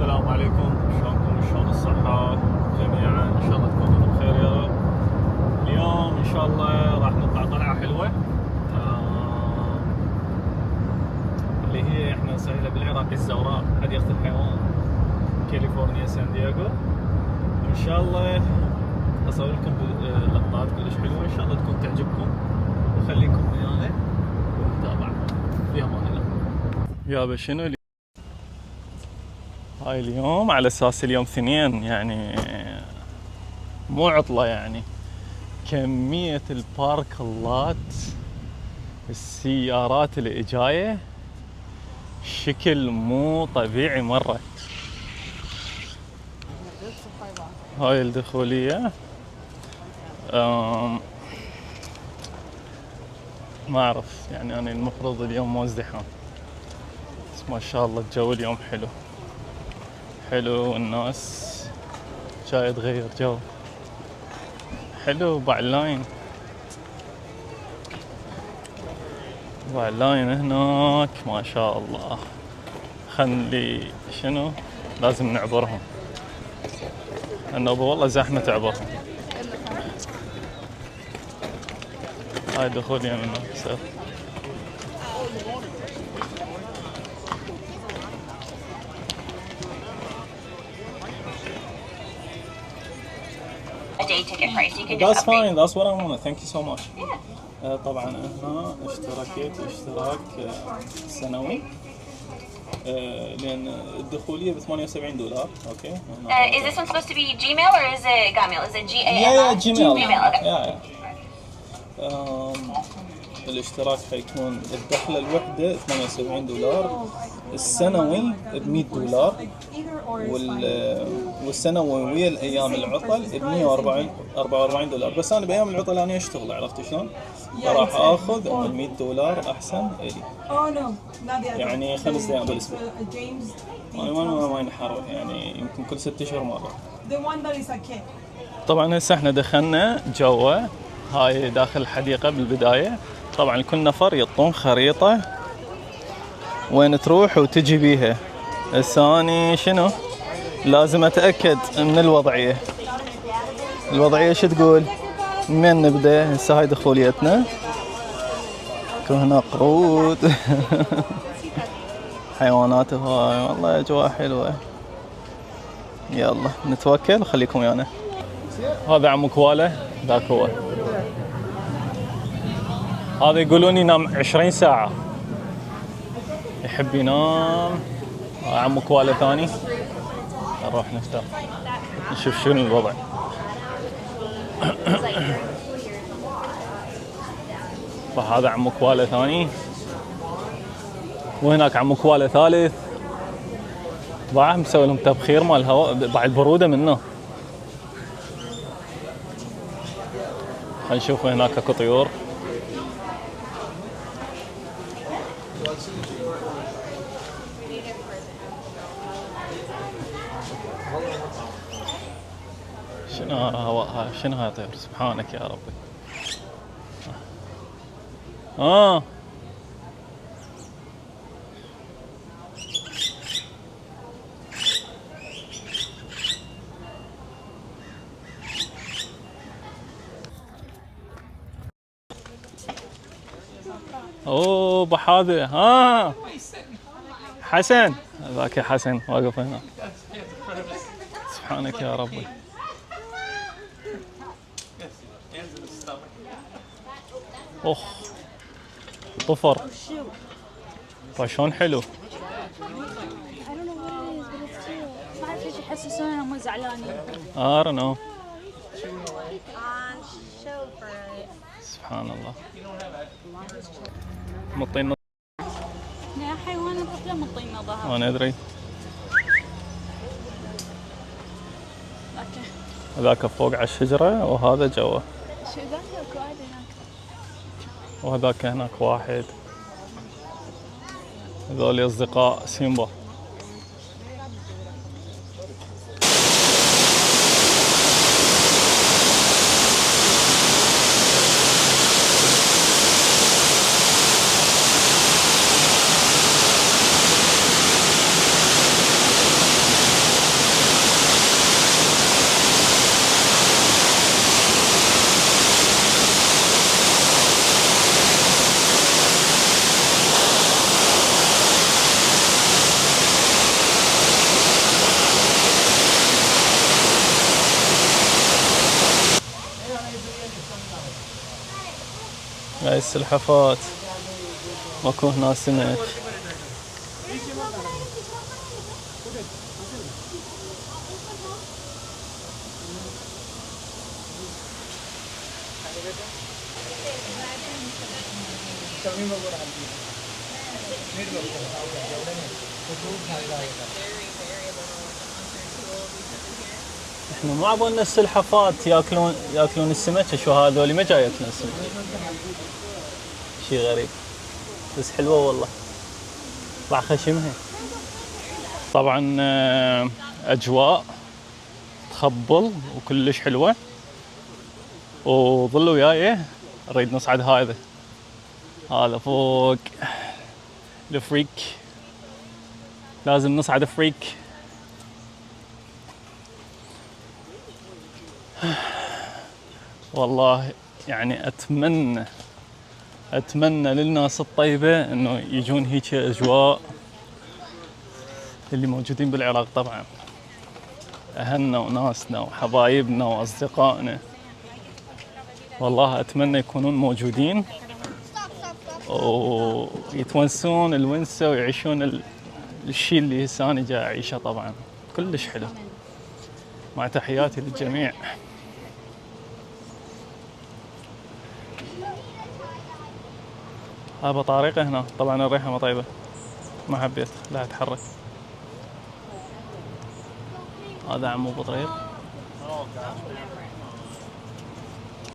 السلام عليكم، شلونكم؟ شلون الصحة جميعا؟ ان شاء الله تكونون بخير يا رب. اليوم ان شاء الله راح نطلع طلعة حلوة اللي هي احنا نسميها بالعراقي الزوراء، حديقة الحيوان كاليفورنيا سان دييغو. وان شاء الله اصور لكم لقطات كلش حلوة، ان شاء الله تكون تعجبكم، وخليكم ويانا ونتابع. في امان الله. يابا شنو هاي اليوم على اساس اليوم اثنين، يعني مو عطلة، يعني كمية الباركلات السيارات اللي جاية شكل مو طبيعي مرة. هاي الدخولية ما اعرف، يعني انا المفروض اليوم مو ازدحام، بس ما شاء الله الجو اليوم حلو حلو، والناس جاي تغير جو حلو. بعلاين هناك ما شاء الله. خلي شنو لازم نعبرهم، لانه والله زحمة تعبرهم. هاي دخول يمين يسار. That's fine. That's what I want. Thank you so much. طبعا هنا اشتراك سنوي، لان الدخوليه ب $78. اوكي. Is this one supposed to be Gmail or is it Gmail? Is it G-A-M-I? Yeah, Gmail. Okay. الاشتراك حيكون الدخله الوحده $78، السنوي $100، والسنوي ويا الايام العطل $144. بس انا بايام العطل انا اشتغل، عرفت شلون؟ راح اخذ $100 احسن الي. يعني 5 ايام بالاسبوع. ما ينحر، يعني يمكن كل 6 اشهر مره. طبعا هسه احنا دخلنا جوا، هاي داخل الحديقه بالبدايه. طبعا كل نفر يعطون خريطه وين تروح وتجي بيها. الثاني شنو لازم اتاكد من الوضعيه شو تقول، من نبدا. هسه هاي دخوليتنا، هنا قرود حيوانات هاي، والله اجواء حلوه. يلا نتوكل وخليكم ويانا. هذا عمو كوالا، ذاك هو. هذا يقولون ينام 20 ساعة، يحب ينام. عمو كوالا ثاني، نروح نفتح نشوف شنو الوضع. فهذا عمو كوالا ثاني، وهناك عمو كوالا ثالث. بعد مسوي لهم تبخير مال الهواء بعد برودة منه. خلينا نشوف هناك اكو طيور. شنو هواء؟ شنو هاي طيور؟ سبحانك يا ربي. اوه بحاذا. حسن، ذاك حسن واقف هنا. سبحانك يا ربي. طفر. فشون حلو. ما اعرف ليش يحسسوني انهم زعلانين. I don't know. سبحان الله. مطين يا حيوان الطفله مطين ظهر. انا ادري. اوكي. هذاك فوق على الشجره، وهذا جوا. شو ذاك واحد هناك. وهذاك هناك واحد. هذول اصدقاء سيمبا. هاي السلحفات ماكو هنا سمك. احنا ما عبالنا السلحفات ياكلون السمك، شو هذول ما جاي ياكلون السمك. شي غريب بس حلوه والله، طلع خشمها. طبعا اجواء تخبل وكلش حلوه، وظلوا وياي نريد نصعد هذا فوق الفريك، لازم نصعد فريك. والله يعني اتمنى للناس الطيبه انه يجون هيك اجواء اللي موجودين بالعراق. طبعا اهلنا وناسنا وحبايبنا واصدقائنا، والله اتمنى يكونون موجودين ويتونسون الونسه ويعيشون الشيء اللي هسه انا جاي اعيشه. طبعا كلش حلو، مع تحياتي للجميع. هاي بطاريقة هنا، طبعا الريحة ما طيبة، ما حبيت لا اتحرك. هذا عمو بطريق.